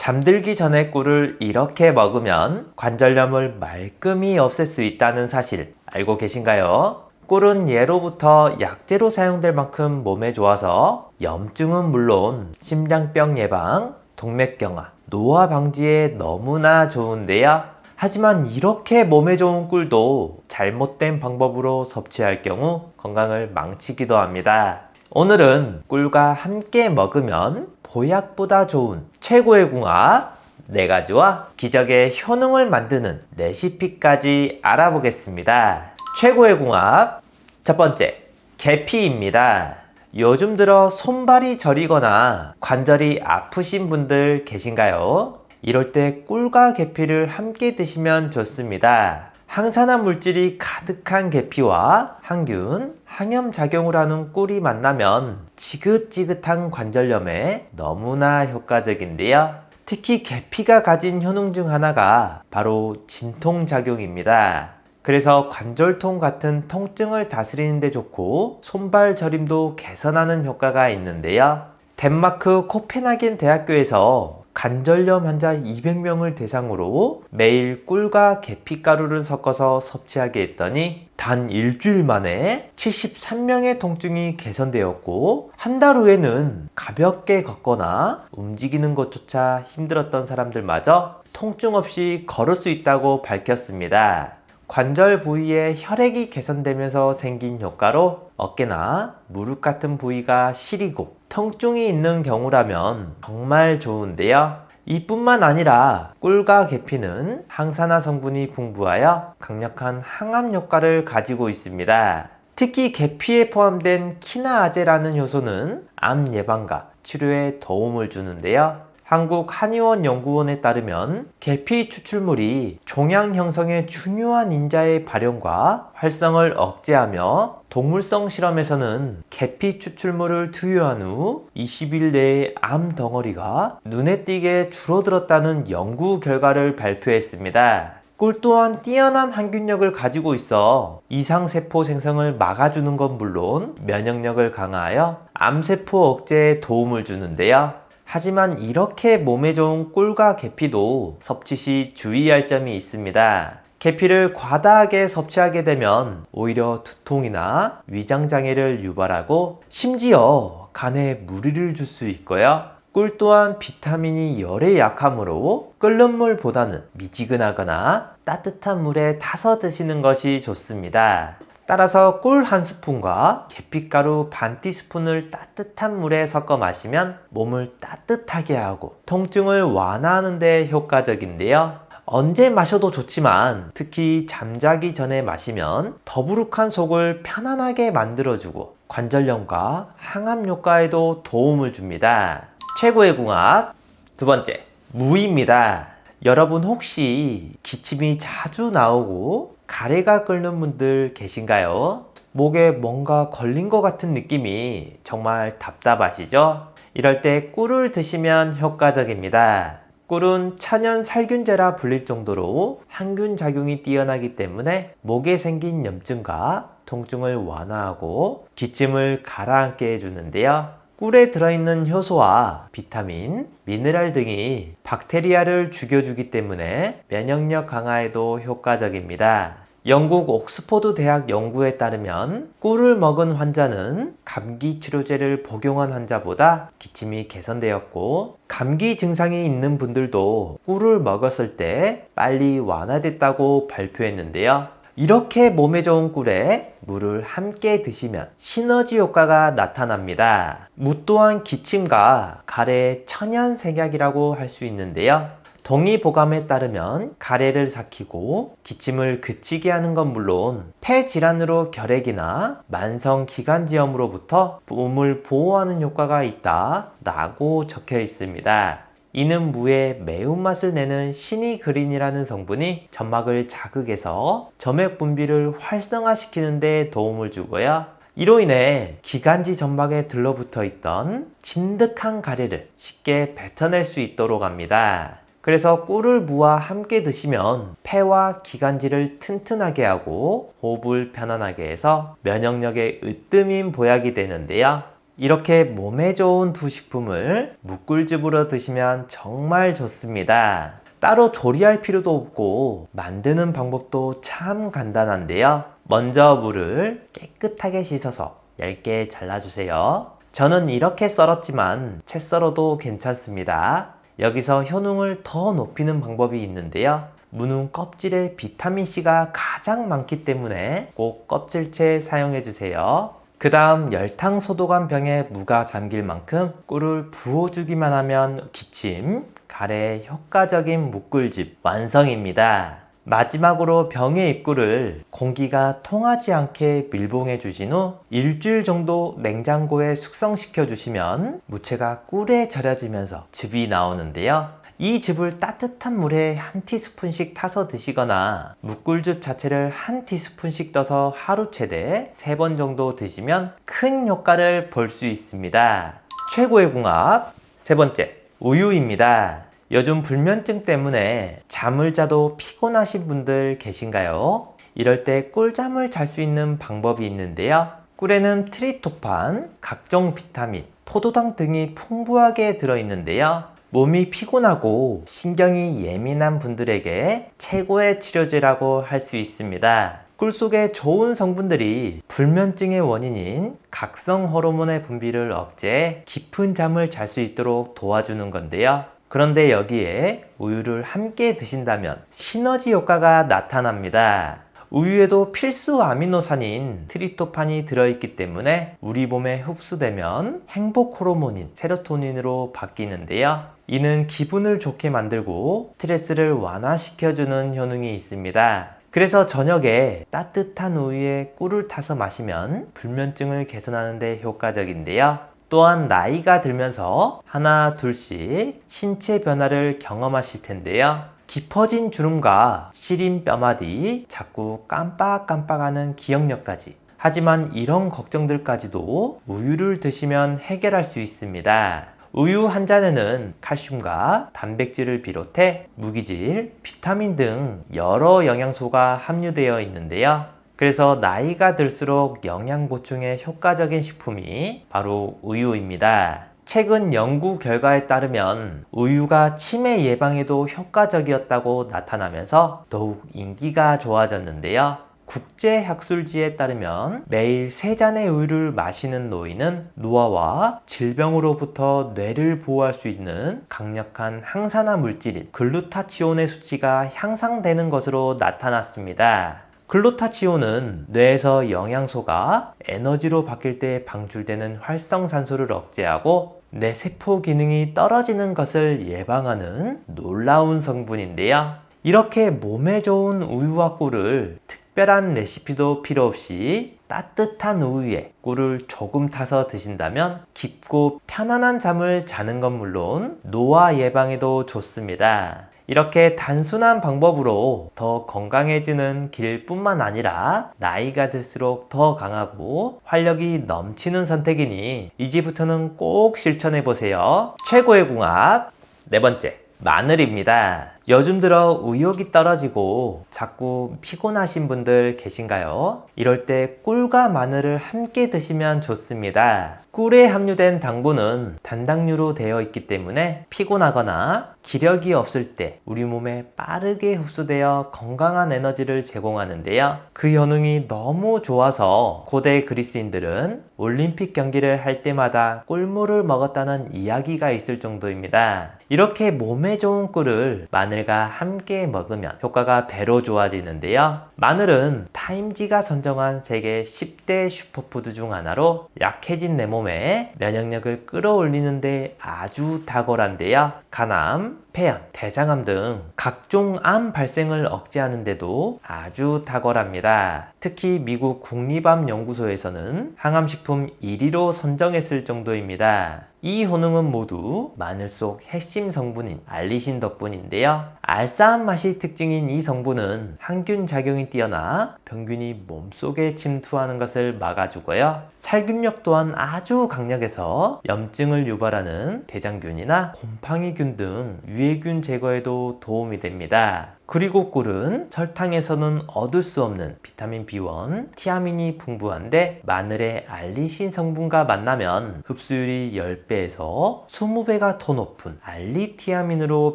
잠들기 전에 꿀을 이렇게 먹으면 관절염을 말끔히 없앨 수 있다는 사실 알고 계신가요? 꿀은 예로부터 약재로 사용될 만큼 몸에 좋아서 염증은 물론 심장병 예방, 동맥경화, 노화 방지에 너무나 좋은데요. 하지만 이렇게 몸에 좋은 꿀도 잘못된 방법으로 섭취할 경우 건강을 망치기도 합니다. 오늘은 꿀과 함께 먹으면 보약보다 좋은 최고의 궁합 4가지와 기적의 효능을 만드는 레시피까지 알아보겠습니다. 최고의 궁합 첫 번째, 계피입니다. 요즘 들어 손발이 저리거나 관절이 아프신 분들 계신가요? 이럴 때 꿀과 계피를 함께 드시면 좋습니다. 항산화 물질이 가득한 계피와 항균, 항염작용을 하는 꿀이 만나면 지긋지긋한 관절염에 너무나 효과적인데요. 특히 계피가 가진 효능 중 하나가 바로 진통작용입니다. 그래서 관절통 같은 통증을 다스리는 데 좋고 손발 저림도 개선하는 효과가 있는데요. 덴마크 코펜하겐 대학교에서 관절염 환자 200명을 대상으로 매일 꿀과 계피가루를 섞어서 섭취하게 했더니 단 일주일 만에 73명의 통증이 개선되었고 한 달 후에는 가볍게 걷거나 움직이는 것조차 힘들었던 사람들마저 통증 없이 걸을 수 있다고 밝혔습니다. 관절 부위의 혈액이 개선되면서 생긴 효과로 어깨나 무릎 같은 부위가 시리고 통증이 있는 경우라면 정말 좋은데요. 이뿐만 아니라 꿀과 계피는 항산화 성분이 풍부하여 강력한 항암 효과를 가지고 있습니다. 특히 계피에 포함된 키나아제라는 효소는 암 예방과 치료에 도움을 주는데요. 한국 한의원 연구원에 따르면 계피 추출물이 종양 형성에 중요한 인자의 발현과 활성을 억제하며 동물성 실험에서는 계피 추출물을 투여한 후 20일 내에 암 덩어리가 눈에 띄게 줄어들었다는 연구 결과를 발표했습니다. 꿀 또한 뛰어난 항균력을 가지고 있어 이상세포 생성을 막아주는 건 물론 면역력을 강화하여 암세포 억제에 도움을 주는데요. 하지만 이렇게 몸에 좋은 꿀과 계피도 섭취 시 주의할 점이 있습니다. 계피를 과다하게 섭취하게 되면 오히려 두통이나 위장장애를 유발하고 심지어 간에 무리를 줄 수 있고요. 꿀 또한 비타민이 열에 약하므로 끓는 물보다는 미지근하거나 따뜻한 물에 타서 드시는 것이 좋습니다. 따라서 꿀 한 스푼과 계피가루 반 티스푼을 따뜻한 물에 섞어 마시면 몸을 따뜻하게 하고 통증을 완화하는 데 효과적인데요. 언제 마셔도 좋지만 특히 잠자기 전에 마시면 더부룩한 속을 편안하게 만들어주고 관절염과 항암 효과에도 도움을 줍니다. 최고의 궁합 두 번째, 무입니다. 여러분 혹시 기침이 자주 나오고 가래가 끓는 분들 계신가요? 목에 뭔가 걸린 것 같은 느낌이 정말 답답하시죠? 이럴 때 꿀을 드시면 효과적입니다. 꿀은 천연 살균제라 불릴 정도로 항균 작용이 뛰어나기 때문에 목에 생긴 염증과 통증을 완화하고 기침을 가라앉게 해주는데요. 꿀에 들어있는 효소와 비타민, 미네랄 등이 박테리아를 죽여주기 때문에 면역력 강화에도 효과적입니다. 영국 옥스퍼드 대학 연구에 따르면 꿀을 먹은 환자는 감기 치료제를 복용한 환자보다 기침이 개선되었고 감기 증상이 있는 분들도 꿀을 먹었을 때 빨리 완화됐다고 발표했는데요. 이렇게 몸에 좋은 꿀에 물을 함께 드시면 시너지 효과가 나타납니다. 무 또한 기침과 가래의 천연 생약이라고 할 수 있는데요. 동의보감에 따르면 가래를 삭히고 기침을 그치게 하는 건 물론 폐 질환으로 결핵이나 만성 기관지염으로부터 몸을 보호하는 효과가 있다 라고 적혀 있습니다. 이는 무의 매운맛을 내는 시니그린이라는 성분이 점막을 자극해서 점액 분비를 활성화시키는 데 도움을 주고요. 이로 인해 기관지 점막에 들러붙어 있던 진득한 가래를 쉽게 뱉어낼 수 있도록 합니다. 그래서 꿀을 무와 함께 드시면 폐와 기관지를 튼튼하게 하고 호흡을 편안하게 해서 면역력에 으뜸인 보약이 되는데요. 이렇게 몸에 좋은 두 식품을 묵꿀즙으로 드시면 정말 좋습니다. 따로 조리할 필요도 없고 만드는 방법도 참 간단한데요. 먼저 물을 깨끗하게 씻어서 얇게 잘라주세요. 저는 이렇게 썰었지만 채 썰어도 괜찮습니다. 여기서 효능을 더 높이는 방법이 있는데요. 무는 껍질에 비타민C가 가장 많기 때문에 꼭 껍질째 사용해주세요. 그 다음 열탕 소독한 병에 무가 잠길 만큼 꿀을 부어주기만 하면 기침, 가래에 효과적인 묵꿀즙 완성입니다. 마지막으로 병의 입구를 공기가 통하지 않게 밀봉해 주신 후 일주일 정도 냉장고에 숙성시켜 주시면 무채가 꿀에 절여지면서 즙이 나오는데요. 이 즙을 따뜻한 물에 한 티스푼씩 타서 드시거나 묵꿀즙 자체를 한 티스푼씩 떠서 하루 최대 3번 정도 드시면 큰 효과를 볼 수 있습니다. 최고의 궁합 세 번째, 우유입니다. 요즘 불면증 때문에 잠을 자도 피곤하신 분들 계신가요? 이럴 때 꿀잠을 잘 수 있는 방법이 있는데요. 꿀에는 트립토판, 각종 비타민, 포도당 등이 풍부하게 들어있는데요. 몸이 피곤하고 신경이 예민한 분들에게 최고의 치료제라고 할 수 있습니다. 꿀 속에 좋은 성분들이 불면증의 원인인 각성 호르몬의 분비를 억제해 깊은 잠을 잘 수 있도록 도와주는 건데요. 그런데 여기에 우유를 함께 드신다면 시너지 효과가 나타납니다. 우유에도 필수 아미노산인 트립토판이 들어있기 때문에 우리 몸에 흡수되면 행복 호르몬인 세로토닌으로 바뀌는데요. 이는 기분을 좋게 만들고 스트레스를 완화시켜주는 효능이 있습니다. 그래서 저녁에 따뜻한 우유에 꿀을 타서 마시면 불면증을 개선하는 데 효과적인데요. 또한 나이가 들면서 하나 둘씩 신체 변화를 경험하실 텐데요. 깊어진 주름과 시린 뼈마디, 자꾸 깜빡깜빡하는 기억력까지. 하지만 이런 걱정들까지도 우유를 드시면 해결할 수 있습니다. 우유 한 잔에는 칼슘과 단백질을 비롯해 무기질, 비타민 등 여러 영양소가 함유되어 있는데요. 그래서 나이가 들수록 영양 보충에 효과적인 식품이 바로 우유입니다. 최근 연구 결과에 따르면 우유가 치매 예방에도 효과적이었다고 나타나면서 더욱 인기가 좋아졌는데요. 국제학술지에 따르면 매일 3잔의 우유를 마시는 노인은 노화와 질병으로부터 뇌를 보호할 수 있는 강력한 항산화 물질인 글루타치온의 수치가 향상되는 것으로 나타났습니다. 글루타치온은 뇌에서 영양소가 에너지로 바뀔 때 방출되는 활성산소를 억제하고 뇌세포 기능이 떨어지는 것을 예방하는 놀라운 성분인데요. 이렇게 몸에 좋은 우유와 꿀을 특별한 레시피도 필요 없이 따뜻한 우유에 꿀을 조금 타서 드신다면 깊고 편안한 잠을 자는 건 물론 노화 예방에도 좋습니다. 이렇게 단순한 방법으로 더 건강해지는 길뿐만 아니라 나이가 들수록 더 강하고 활력이 넘치는 선택이니 이제부터는 꼭 실천해보세요. 최고의 궁합 네 번째, 마늘입니다. 요즘 들어 의욕이 떨어지고 자꾸 피곤하신 분들 계신가요? 이럴 때 꿀과 마늘을 함께 드시면 좋습니다. 꿀에 함유된 당분은 단당류로 되어 있기 때문에 피곤하거나 기력이 없을 때 우리 몸에 빠르게 흡수되어 건강한 에너지를 제공하는데요. 그 효능이 너무 좋아서 고대 그리스인들은 올림픽 경기를 할 때마다 꿀물을 먹었다는 이야기가 있을 정도입니다. 이렇게 몸에 좋은 꿀을 마늘과 함께 먹으면 효과가 배로 좋아지는데요. 마늘은 타임지가 선정한 세계 10대 슈퍼푸드 중 하나로 약해진 내 몸에 면역력을 끌어올리는데 아주 탁월한데요. 간암, 폐암, 대장암 등 각종 암 발생을 억제하는 데도 아주 탁월합니다. 특히 미국 국립암연구소에서는 항암식품 1위로 선정했을 정도입니다. 이 효능은 모두 마늘 속 핵심 성분인 알리신 덕분인데요. 알싸한 맛이 특징인 이 성분은 항균 작용이 뛰어나 병균이 몸속에 침투하는 것을 막아주고요. 살균력 또한 아주 강력해서 염증을 유발하는 대장균이나 곰팡이균 등 유해균 제거에도 도움이 됩니다. 그리고 꿀은 설탕에서는 얻을 수 없는 비타민 B1, 티아민이 풍부한데 마늘의 알리신 성분과 만나면 흡수율이 10배에서 20배가 더 높은 알리티아민으로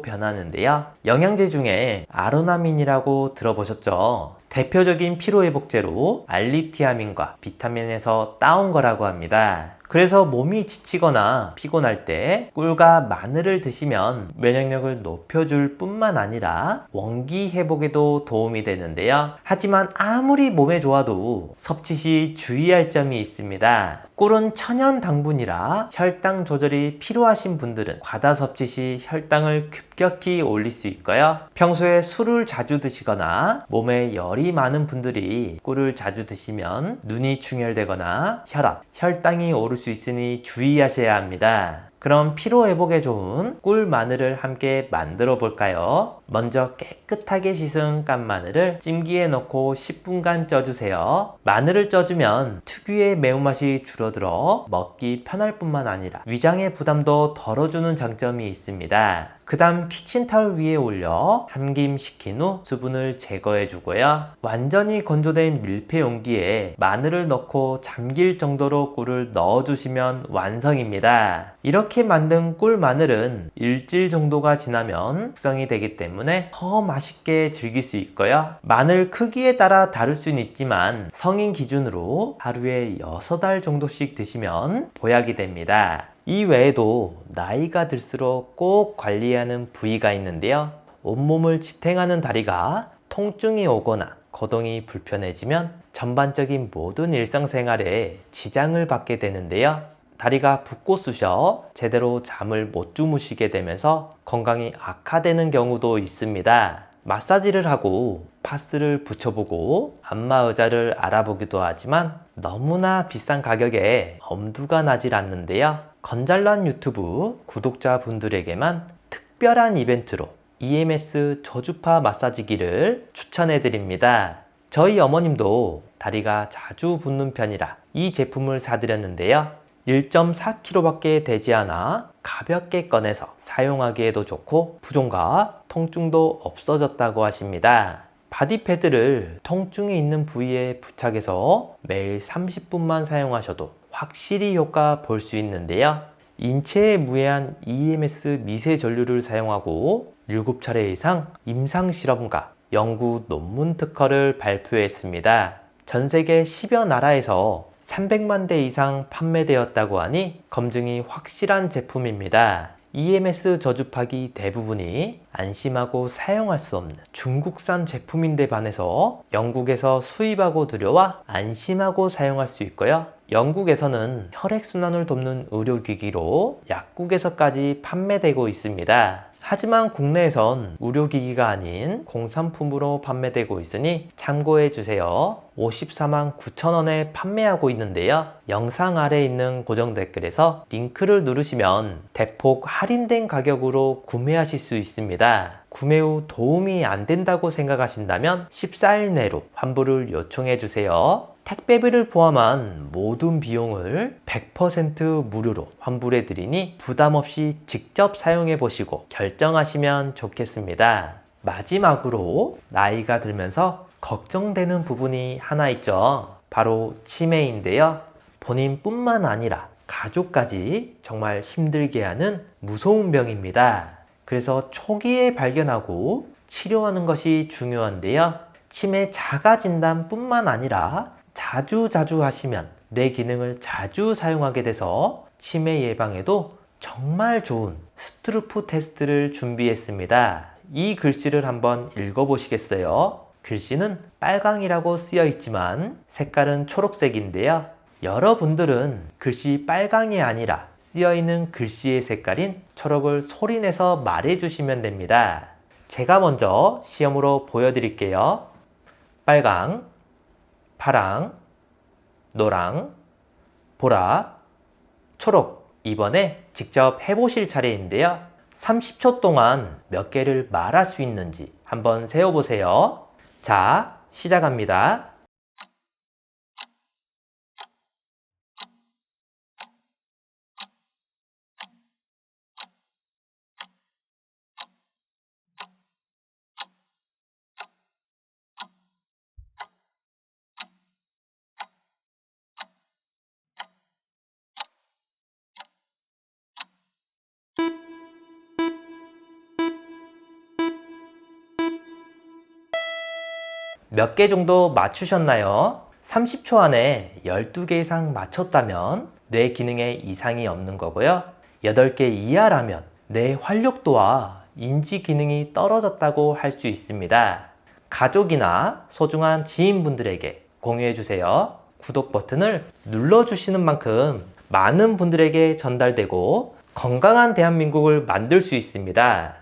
변하는데요. 영양제 중에 아로나민이라고 들어보셨죠? 대표적인 피로회복제로 알리티아민과 비타민에서 따온 거라고 합니다. 그래서 몸이 지치거나 피곤할 때 꿀과 마늘을 드시면 면역력을 높여줄 뿐만 아니라 원기 회복에도 도움이 되는데요. 하지만 아무리 몸에 좋아도 섭취 시 주의할 점이 있습니다. 꿀은 천연 당분이라 혈당 조절이 필요하신 분들은 과다 섭취 시 혈당을 급격히 올릴 수 있고요. 평소에 술을 자주 드시거나 몸에 열이 많은 분들이 꿀을 자주 드시면 눈이 충혈되거나 혈압, 혈당이 오를 수 있으니 주의하셔야 합니다. 그럼 피로 회복에 좋은 꿀 마늘을 함께 만들어 볼까요? 먼저 깨끗하게 씻은 깐 마늘을 찜기에 넣고 10분간 쪄주세요. 마늘을 쪄주면 특유의 매운맛이 줄어들어 먹기 편할 뿐만 아니라 위장의 부담도 덜어주는 장점이 있습니다. 그 다음 키친타올 위에 올려 함김시킨 후 수분을 제거해 주고요. 완전히 건조된 밀폐 용기에 마늘을 넣고 잠길 정도로 꿀을 넣어 주시면 완성입니다. 이렇게 만든 꿀 마늘은 일주일 정도가 지나면 숙성이 되기 때문에 더 맛있게 즐길 수 있고요. 마늘 크기에 따라 다를 수는 있지만 성인 기준으로 하루에 6알 정도씩 드시면 보약이 됩니다. 이 외에도 나이가 들수록 꼭 관리하는 부위가 있는데요. 온몸을 지탱하는 다리가 통증이 오거나 거동이 불편해지면 전반적인 모든 일상생활에 지장을 받게 되는데요. 다리가 붓고 쑤셔 제대로 잠을 못 주무시게 되면서 건강이 악화되는 경우도 있습니다. 마사지를 하고 파스를 붙여보고 안마의자를 알아보기도 하지만 너무나 비싼 가격에 엄두가 나질 않는데요. 건잘란 유튜브 구독자분들에게만 특별한 이벤트로 EMS 저주파 마사지기를 추천해 드립니다. 저희 어머님도 다리가 자주 붓는 편이라 이 제품을 사드렸는데요. 1.4kg 밖에 되지 않아 가볍게 꺼내서 사용하기에도 좋고 부종과 통증도 없어졌다고 하십니다. 바디패드를 통증이 있는 부위에 부착해서 매일 30분만 사용하셔도 확실히 효과 볼 수 있는데요. 인체에 무해한 EMS 미세 전류를 사용하고 7차례 이상 임상 실험과 연구 논문 특허를 발표했습니다. 전 세계 10여 나라에서 300만 대 이상 판매되었다고 하니 검증이 확실한 제품입니다. EMS 저주파기 대부분이 안심하고 사용할 수 없는 중국산 제품인데 반해서 영국에서 수입하고 들여와 안심하고 사용할 수 있고요. 영국에서는 혈액순환을 돕는 의료기기로 약국에서까지 판매되고 있습니다. 하지만 국내에선 의료기기가 아닌 공산품으로 판매되고 있으니 참고해 주세요. 54만 9천원에 판매하고 있는데요. 영상 아래에 있는 고정 댓글에서 링크를 누르시면 대폭 할인된 가격으로 구매하실 수 있습니다. 구매 후 도움이 안 된다고 생각하신다면 14일 내로 환불을 요청해 주세요. 택배비를 포함한 모든 비용을 100% 무료로 환불해 드리니 부담 없이 직접 사용해 보시고 결정하시면 좋겠습니다. 마지막으로 나이가 들면서 걱정되는 부분이 하나 있죠. 바로 치매인데요. 본인뿐만 아니라 가족까지 정말 힘들게 하는 무서운 병입니다. 그래서 초기에 발견하고 치료하는 것이 중요한데요. 치매 자가 진단뿐만 아니라 자주 하시면 뇌 기능을 자주 사용하게 돼서 치매 예방에도 정말 좋은 스트루프 테스트를 준비했습니다. 이 글씨를 한번 읽어보시겠어요? 글씨는 빨강이라고 쓰여 있지만 색깔은 초록색인데요. 여러분들은 글씨 빨강이 아니라 쓰여 있는 글씨의 색깔인 초록을 소리내서 말해주시면 됩니다. 제가 먼저 시험으로 보여드릴게요. 빨강, 파랑, 노랑, 보라, 초록. 이번에 직접 해보실 차례인데요. 30초 동안 몇 개를 말할 수 있는지 한번 세어보세요. 자, 시작합니다. 몇 개 정도 맞추셨나요? 30초 안에 12개 이상 맞췄다면 뇌 기능에 이상이 없는 거고요. 8개 이하라면 뇌 활력도와 인지 기능이 떨어졌다고 할 수 있습니다. 가족이나 소중한 지인분들에게 공유해주세요. 구독 버튼을 눌러주시는 만큼 많은 분들에게 전달되고 건강한 대한민국을 만들 수 있습니다.